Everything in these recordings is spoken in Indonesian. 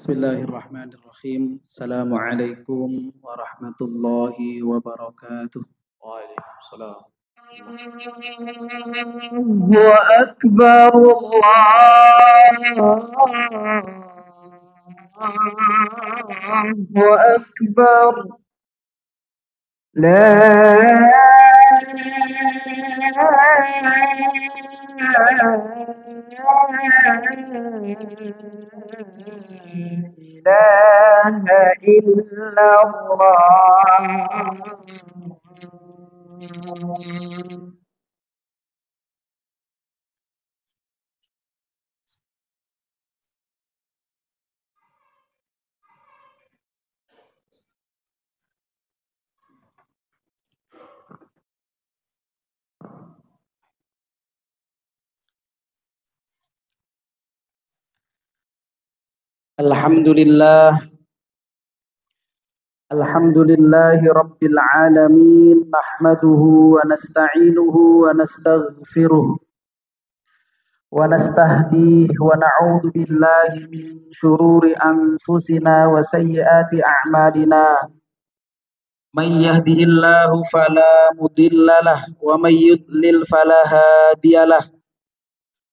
Bismillahirrahmanirrahim. Assalamualaikum warahmatullahi wabarakatuh. Waalaikumsalam. Allahu Akbar, Allahu Akbar. La ilaha illallah. Alhamdulillah. Alhamdulillahi rabbil alamin. Nahmaduhu wa nasta'inuhu wa nastaghfiruh. Wa nastahdihi wa na'udzu billahi min syururi anfusina wa sayyiati a'malina. Man yahdihillahu fala mudhillalah wa may yudlil fala hadiyalah.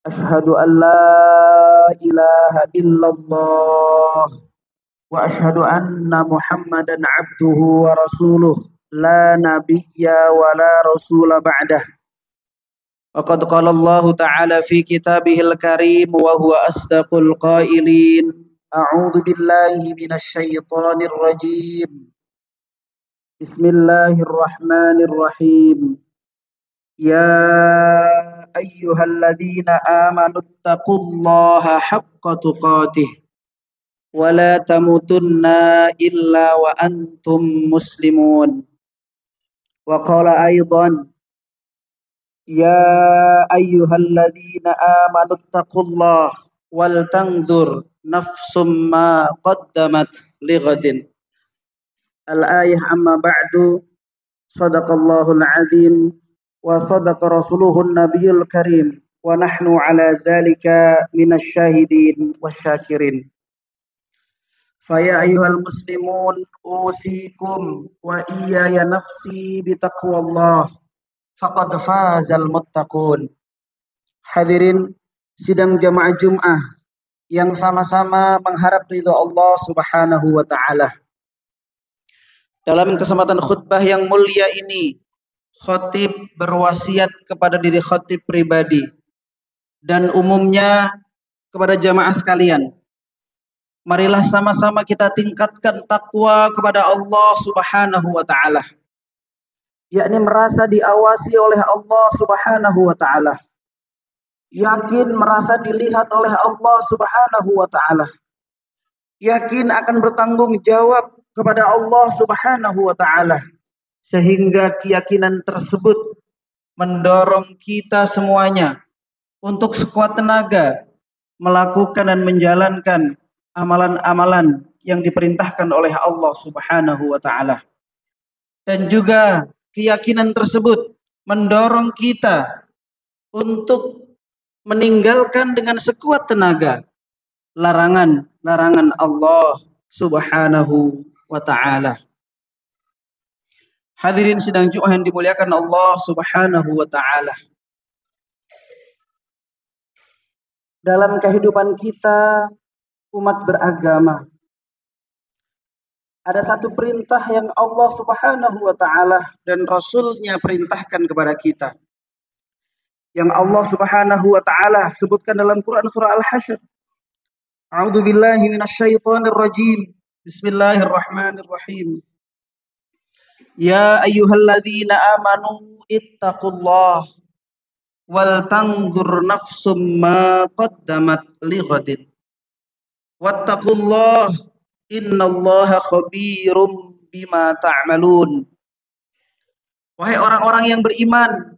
Ashhadu an la ilaha illallah wa ashhadu anna Muhammadan abduhu wa rasuluh la nabiyya wa la rasula ba'dah. Wa qad qala Allah ta'ala fi kitabihil karim wa huwa asdaqul qailin. A'udzu billahi minasy syaithanir rajim. Bismillahirrahmanirrahim. Ya ayyuhalladzina amanu taqullaha haqqa tuqatih wa la tamutunna illa wa antum muslimun. Wa qala aidan ya ayyuhalladzina amanu taqullaha wal tanzur nafsum ma qaddamat lighadin. Al-ayah amma ba'du. Sadaqallahul azim wa sadaqa rasuluhun nabiyul karim wa nahnu ala dzalika minasy syahidin wasyakirin. Faya ayyuhal muslimun usikum wa iyaya nafsi bitaqwallah faqad fazal muttaqun. Hadirin sidang jamaah Jumat yang sama-sama mengharap ridha Allah Subhanahu wa taala. Dalam kesempatan khutbah yang mulia ini, khatib berwasiat kepada diri khatib pribadi dan umumnya kepada jamaah sekalian. Marilah sama-sama kita tingkatkan takwa kepada Allah Subhanahu wa taala. Yakni merasa diawasi oleh Allah Subhanahu wa taala. Yakin merasa dilihat oleh Allah Subhanahu wa taala. Yakin akan bertanggung jawab kepada Allah Subhanahu wa taala. Sehingga keyakinan tersebut mendorong kita semuanya untuk sekuat tenaga melakukan dan menjalankan amalan-amalan yang diperintahkan oleh Allah Subhanahu wa taala. Dan juga keyakinan tersebut mendorong kita untuk meninggalkan dengan sekuat tenaga larangan-larangan Allah Subhanahu wa taala. Hadirin sidang Jumat yang dimuliakan Allah Subhanahu wa taala. Dalam kehidupan kita umat beragama, ada satu perintah yang Allah Subhanahu wa taala dan Rasul-Nya perintahkan kepada kita. Yang Allah Subhanahu wa taala sebutkan dalam Quran surah Al-Hasyr. A'udzu billahi minasyaitonir rajim. Bismillahirrahmanirrahim. Ya ayyuhalladzina amanu ittaqullah wal tanzur nafsum ma qaddamat lighadin. Wattaqullah innallaha khabirum bima ta'malun. Wahai orang-orang yang beriman,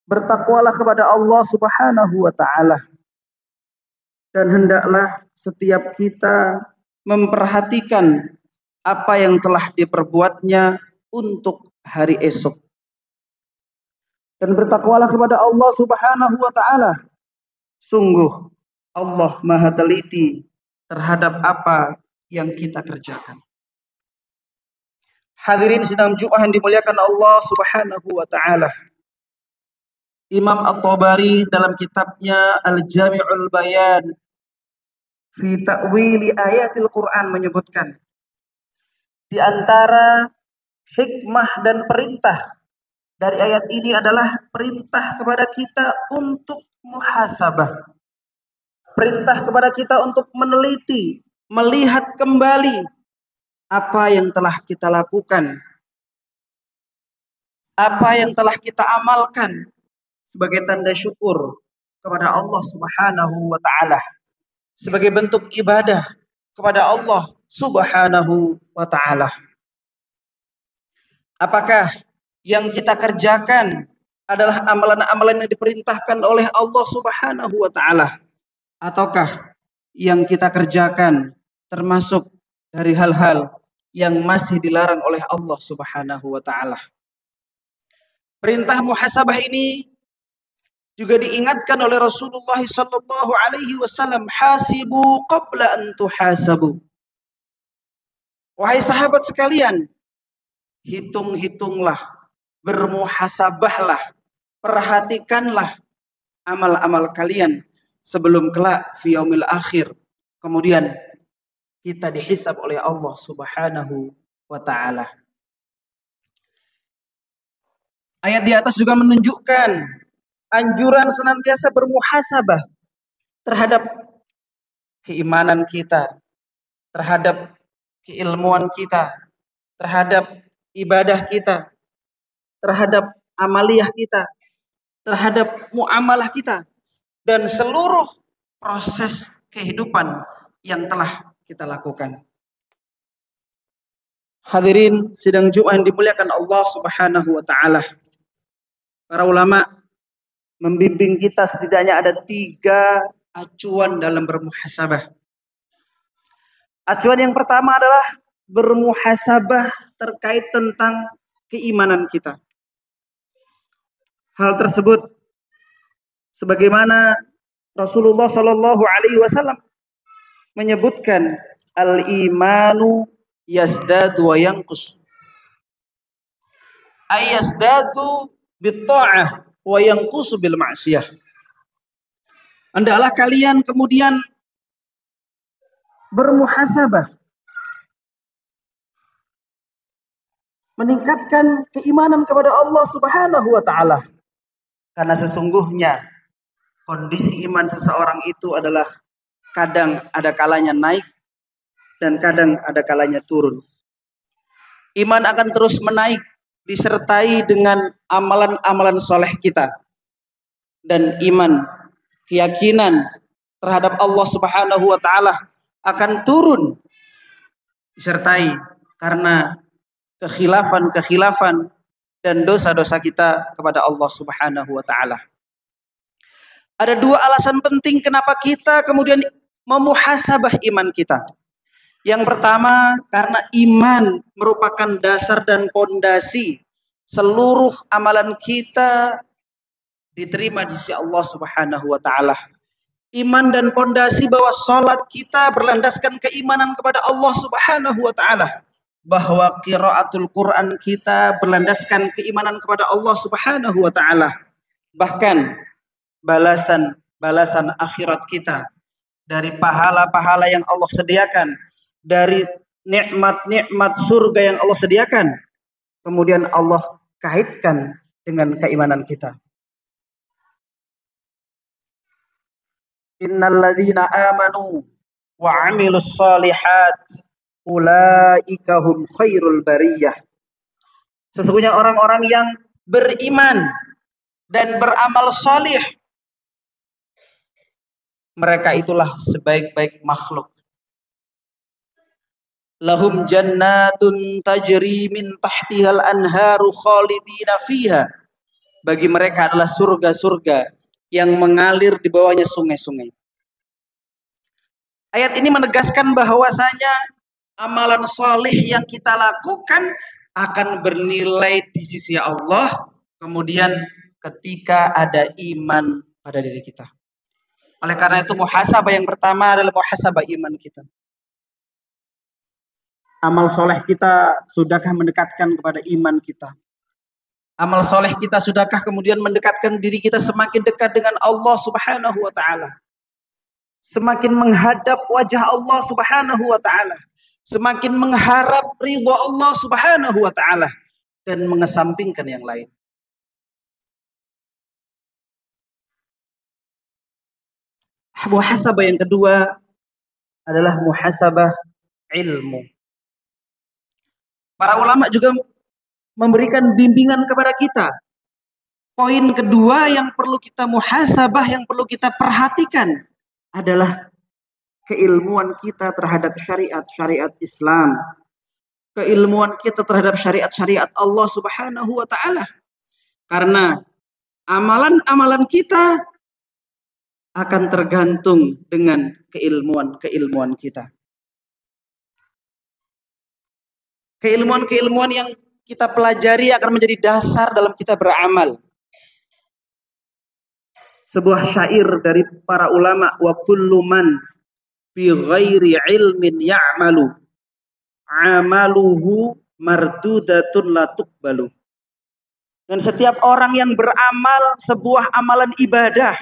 bertakwalah kepada Allah Subhanahu wa taala. Dan hendaklah setiap kita memperhatikan apa yang telah diperbuatnya untuk hari esok. Dan bertakwalah kepada Allah Subhanahu wa taala. Sungguh Allah Maha teliti terhadap apa yang kita kerjakan. Hadirin sidang Jumat yang dimuliakan Allah Subhanahu wa taala. Imam At-Tabari dalam kitabnya Al-Jami'ul Bayan fi Ta'wili Ayatil Quran menyebutkan di antara hikmah dan perintah dari ayat ini adalah perintah kepada kita untuk muhasabah. Perintah kepada kita untuk meneliti, melihat kembali apa yang telah kita lakukan, apa yang telah kita amalkan sebagai tanda syukur kepada Allah Subhanahu wa taala, sebagai bentuk ibadah kepada Allah Subhanahu wa taala. Apakah yang kita kerjakan adalah amalan-amalan yang diperintahkan oleh Allah Subhanahu wa taala, ataukah yang kita kerjakan termasuk dari hal-hal yang masih dilarang oleh Allah Subhanahu wa taala? Perintah muhasabah ini juga diingatkan oleh Rasulullah sallallahu alaihi wasallam, hasibu qabla an tuhasabu. Wahai sahabat sekalian, hitung-hitunglah, bermuhasabahlah, perhatikanlah amal-amal kalian sebelum kelak fi yaumil akhir kemudian kita dihisab oleh Allah Subhanahu wa taala. Ayat di atas juga menunjukkan anjuran senantiasa bermuhasabah terhadap keimanan kita, terhadap keilmuan kita, terhadap ibadah kita, terhadap amaliyah kita, terhadap muamalah kita, dan seluruh proses kehidupan yang telah kita lakukan. Hadirin sidang Jumat yang dimuliakan Allah Subhanahu wa taala. Para ulama membimbing kita setidaknya ada 3 acuan dalam bermuhasabah. Acuan yang pertama adalah bermuhasabah terkait tentang keimanan kita. Hal tersebut sebagaimana Rasulullah Shallallahu Alaihi Wasallam menyebutkan, al-imanu yasdadu wa yanqus. Ayasdadu bit-ta'ah wa yanqusu bil ma'siyah. Hendaklah kalian kemudian bermuhasabah, meningkatkan keimanan kepada Allah Subhanahu wa taala. Karena sesungguhnya kondisi iman seseorang itu adalah kadang ada kalanya naik dan kadang ada kalanya turun. Iman akan terus menaik disertai dengan amalan-amalan soleh kita. Dan iman, keyakinan terhadap Allah Subhanahu wa taala akan turun disertai karena kekhilafan dan dosa-dosa kita kepada Allah Subhanahu wa taala. Ada 2 alasan penting kenapa kita kemudian memuhasabah iman kita. Yang pertama, karena iman merupakan dasar dan pondasi seluruh amalan kita diterima di sisi Allah Subhanahu wa taala. Iman dan pondasi bahwa salat kita berlandaskan keimanan kepada Allah Subhanahu wa taala. Bahwa qiraatul Quran kita berlandaskan keimanan kepada Allah Subhanahu wa taala. Bahkan balasan akhirat kita dari pahala-pahala yang Allah sediakan, dari nikmat-nikmat surga yang Allah sediakan, kemudian Allah kaitkan dengan keimanan kita. Innal ladzina amanu wa 'amilus shalihat ulaika hum khairul bariyah. Sesungguhnya orang-orang yang beriman dan beramal salih, mereka itulah sebaik-baik makhluk. Lahum jannatun tajri min tahtihal anharu khalidina fiha. Bagi mereka adalah surga-surga yang mengalir di bawahnya sungai-sungai. Ayat ini menegaskan bahwasanya amalan saleh yang kita lakukan akan bernilai di sisi Allah kemudian ketika ada iman pada diri kita. Oleh karena itu muhasabah yang pertama adalah muhasabah iman kita. Amal soleh kita sudahkah mendekatkan kepada iman kita? Amal soleh kita sudahkah kemudian mendekatkan diri kita semakin dekat dengan Allah Subhanahu wa Ta'ala? Semakin menghadap wajah Allah Subhanahu wa Ta'ala, semakin mengharap ridha Allah Subhanahu wa Ta'ala, dan mengesampingkan yang lain. Muhasabah yang kedua adalah muhasabah ilmu. Para ulama juga memberikan bimbingan kepada kita. Poin kedua yang perlu kita muhasabah, yang perlu kita perhatikan adalah keilmuan kita terhadap syariat-syariat Islam. Keilmuan kita terhadap syariat-syariat Allah Subhanahu wa Ta'ala. Karena amalan-amalan kita akan tergantung dengan keilmuan kita. Keilmuan-keilmuan yang kita pelajari akan menjadi dasar dalam kita beramal. Sebuah syair dari para ulama, wa kullu man bi ghairi ilmin ya'malu amaluhu mardudatun la tuqbalu. Dan setiap orang yang beramal sebuah amalan ibadah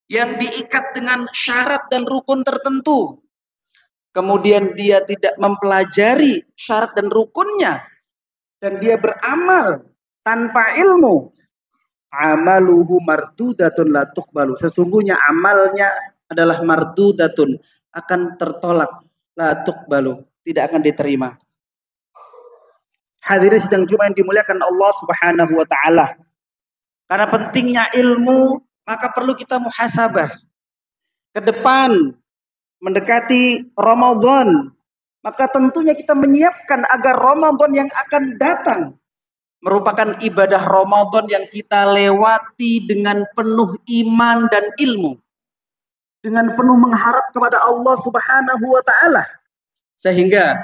yang diikat dengan syarat dan rukun tertentu, kemudian dia tidak mempelajari syarat dan rukunnya, dan dia beramal tanpa ilmu, amaluhu mardudatun la tuqbalu. Sesungguhnya amalnya adalah mardudatun, akan tertolak, la tuqbalu, tidak akan diterima. Hadirin sedang Jumat yang dimuliakan Allah Subhanahu wa Ta'ala. Karena pentingnya ilmu, maka perlu kita muhasabah. Ke depan mendekati Ramadan, maka tentunya kita menyiapkan agar Ramadan yang akan datang merupakan ibadah Ramadan yang kita lewati dengan penuh iman dan ilmu, dengan penuh mengharap kepada Allah Subhanahu wa Ta'ala, sehingga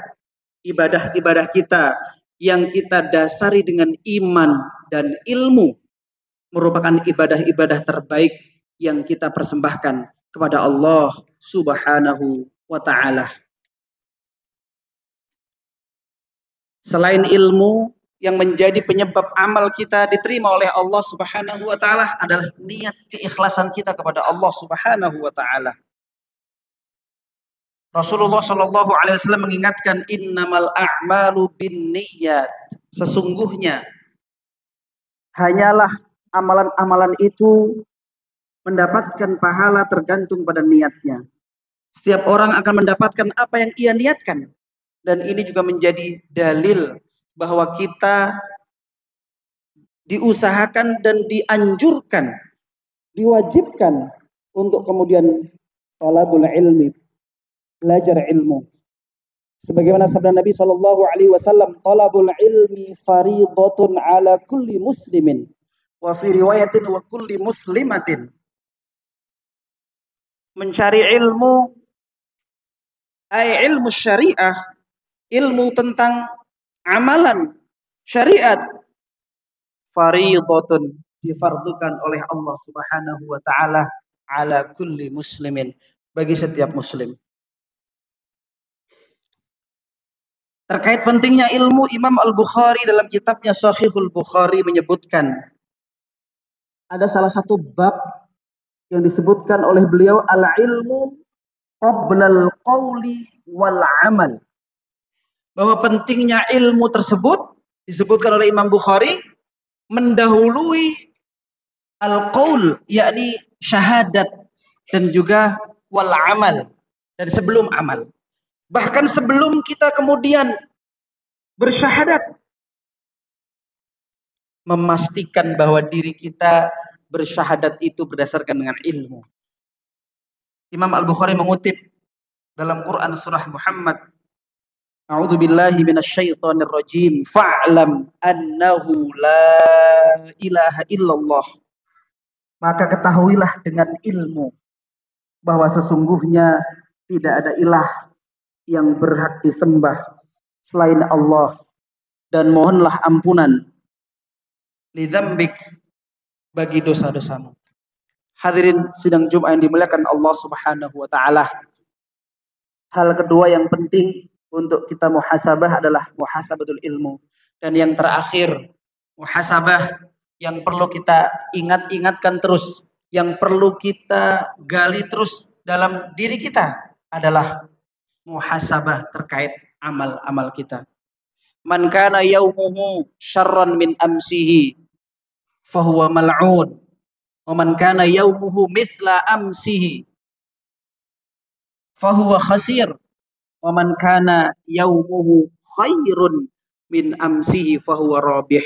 ibadah-ibadah kita yang kita dasari dengan iman dan ilmu merupakan ibadah-ibadah terbaik yang kita persembahkan kepada Allah Subhanahu wa Ta'ala. Selain ilmu, yang menjadi penyebab amal kita diterima oleh Allah Subhanahu wa Ta'ala adalah niat keikhlasan kita kepada Allah Subhanahu wa Ta'ala. Rasulullah Shallallahu Alaihi Wasallam mengingatkan, innamal a'malu binniyat. Sesungguhnya hanyalah amalan-amalan itu mendapatkan pahala tergantung pada niatnya. Setiap orang akan mendapatkan apa yang ia niatkan. Dan ini juga menjadi dalil bahwa kita diusahakan dan dianjurkan, diwajibkan untuk kemudian talabul ilmi, belajar ilmu. Sebagaimana sabda Nabi Shallallahu Alaihi Wasallam, talabul ilmi faridatun ala kulli muslimin, wa fi riwayatin wa kulli muslimatin. Mencari ilmu, ilmu syariah, ilmu tentang amalan syariat, faridatun, difardukan oleh Allah Subhanahu wa Ta'ala ala kulli muslimin, bagi setiap muslim. Terkait pentingnya ilmu, Imam Al-Bukhari dalam kitabnya Sahihul Bukhari menyebutkan ada salah satu bab yang disebutkan oleh beliau, al-ilmu qablal qawli wal amal. Bahwa pentingnya ilmu tersebut disebutkan oleh Imam Bukhari mendahului al-qaul, yakni syahadat, dan juga wal amal, dan sebelum amal. Bahkan sebelum kita kemudian bersyahadat, memastikan bahwa diri kita bersyahadat itu berdasarkan dengan ilmu. Imam Al-Bukhari mengutip dalam Quran surah Muhammad, a'udzu billahi minasyaitonir rajim, fa'lam annahu la ilaha illallah. Maka ketahuilah dengan ilmu bahwa sesungguhnya tidak ada ilah yang berhak disembah selain Allah, dan mohonlah ampunan lidzambik, bagi dosa-dosamu. Hadirin sidang Jumat yang dimuliakan Allah Subhanahu wa taala. Hal kedua yang penting untuk kita muhasabah adalah muhasabatul ilmu. Dan yang terakhir, muhasabah yang perlu kita ingat-ingatkan terus, yang perlu kita gali terus dalam diri kita adalah muhasabah terkait amal-amal kita. Man kana yaumuhu syarran min amsihi fahuwa mal'un. Wa man kana yaumuhu mithla amsihi fahuwa khasir. Wa man kana yaumuhu khairun min amsihi fahuwa rabih.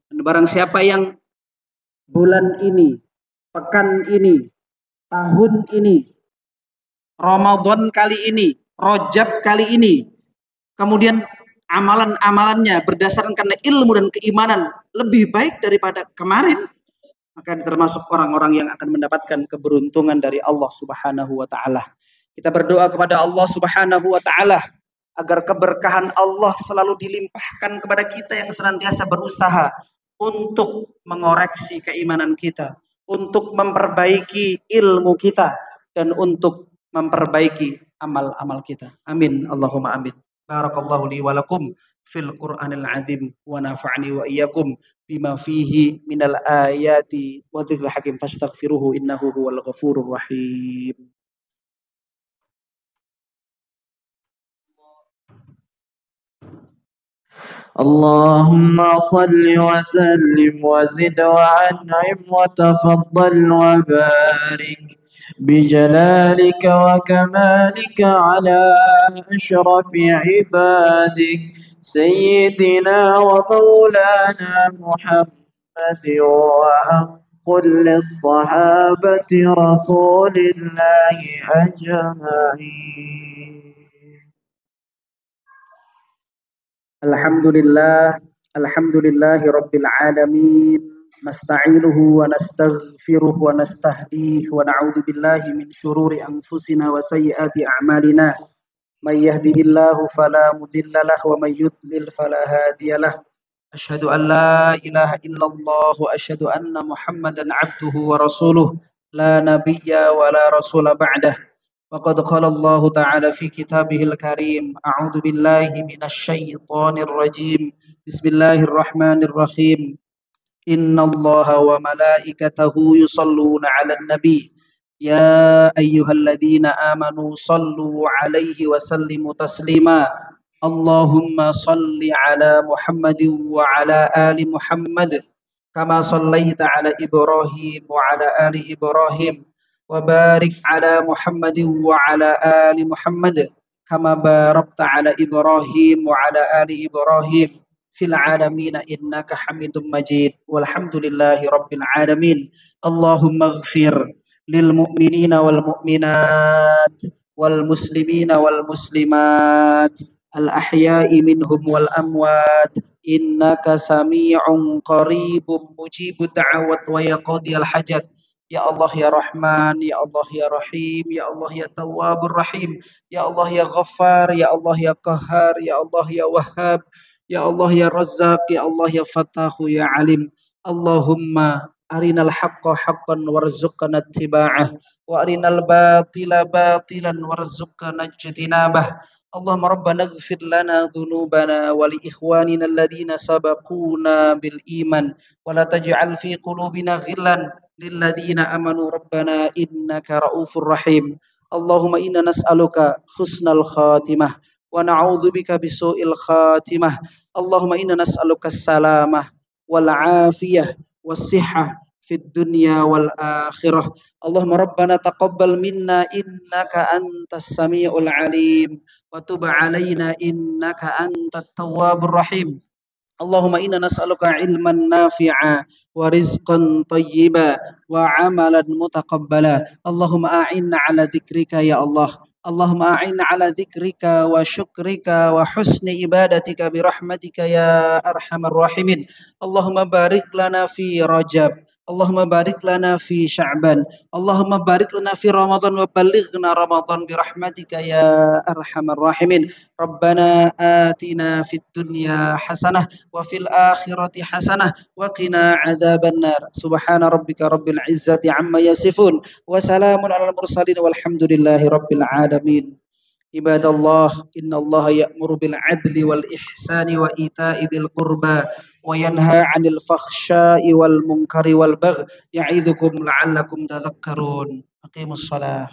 Dan barang siapa yang bulan ini, pekan ini, tahun ini, Ramadan kali ini, Rajab kali ini, kemudian amalan-amalannya berdasarkan karena ilmu dan keimanan lebih baik daripada kemarin, maka termasuk orang-orang yang akan mendapatkan keberuntungan dari Allah Subhanahu wa taala. Kita berdoa kepada Allah Subhanahu wa taala agar keberkahan Allah selalu dilimpahkan kepada kita yang senantiasa berusaha untuk mengoreksi keimanan kita, untuk memperbaiki ilmu kita, dan untuk memperbaiki amal-amal kita. Amin. Allahumma amin. Barakallahu li wa lakum fil Qur'anil azim wa nafa'ni wa iyyakum bima fihi minal ayati wa dzikril hakim fastaghfiruhu innahu huwal ghafurur rahim. اللهم صل وسلم وزد وأنعم وتفضل وبارك بجلالك وكمالك على أشرف عبادك سيدنا ومولانا محمد وأنقل للصحابة رسول الله أجمعين. Alhamdulillahi Rabbil Alamin. Nasta'inuhu wa nastaghfiruhu wa nastahdihi wa na'udhu billahi min syururi anfusina wa sayyiati a'malina. Man yahdihillahu fala mudilla lahu wa man yudlil fala hadiyalah. Asyhadu an la ilaha illallah wa asyhadu anna Muhammadan abduhu wa rasuluh. La nabiyya wa la rasula ba'dah. وقد قال الله تعالى في كتابه الكريم أعوذ بالله من الشيطان الرجيم بسم الله الرحمن الرحيم إن الله وملائكته يصلون على النبي يا أيها الذين آمنوا صلوا عليه وسلموا تسليما اللهم صل على محمد وعلى آل محمد كما صليت على إبراهيم وعلى آل إبراهيم وبارك على محمد وعلى آل محمد كما باركت على إبراهيم وعلى آل إبراهيم في العالمين إنك حميد مجيد والحمد لله رب العالمين. اللهم اغفر للمؤمنين والمؤمنات والمسلمين والمسلمات الأحياء منهم والأموات إنك سميع قريب مجيب الدعوات ويقضي الحاجات. Ya Allah ya Rahman, ya Allah ya Rahim, ya Allah ya Tawwabur Rahim, ya Allah ya Ghaffar, ya Allah ya Qahhar, ya Allah ya Wahhab, ya Allah ya Razzaq, ya Allah ya Fattahu ya Alim. Allahumma arinal haqqa haqqan warzuqna ittiba'ah wa arinal batila batilan warzuqna ijtinabah. Allahumma rabbana ighfir lana dhunubana wa li ikhwanina alladhina sabaquna bil iman wa la taj'al fi qulubina ghillan للذين آمنوا ربنا إنك رؤوف رحيم. اللهم إنا نسألك حسن الخاتمة ونعوذ بك بسوء الخاتمة. اللهم إنا نسألك السلامة والعافية والصحة في الدنيا والآخرة. اللهم ربنا تقبل منا إنك أنت السميع العليم وتب علينا إنك أنت التواب الرحيم. Allahumma inna nas'aluka ilman nafi'a wa rizqan tayyiba wa amalan mutaqabbala. Allahumma a'inna ala dzikrika ya Allah. Allahumma a'inna ala dzikrika wa syukrika wa husni ibadatika bi rahmatika ya arhamar rahimin. Allahumma barik lana fi Rajab Allahumma barik lana fi Sya'ban, Allahumma barik lana fi Ramadan wa ballighna Ramadan bi rahmatika ya arhamar rahimin. Rabbana atina fid dunya hasanah wa fil akhirati hasanah wa qina adzabannar. Subhana rabbika rabbil izzati amma yasifun wa salamun alal mursalin walhamdulillahi rabbil alamin. Ibadallah, innallaha ya'muru bil adli wal ihsani wa ita'i dzil qurba wa yanha 'anil fakhsya'i wal munkari wal baghi ya'idukum la'allakum tadhakkarun. Aqimus shalah.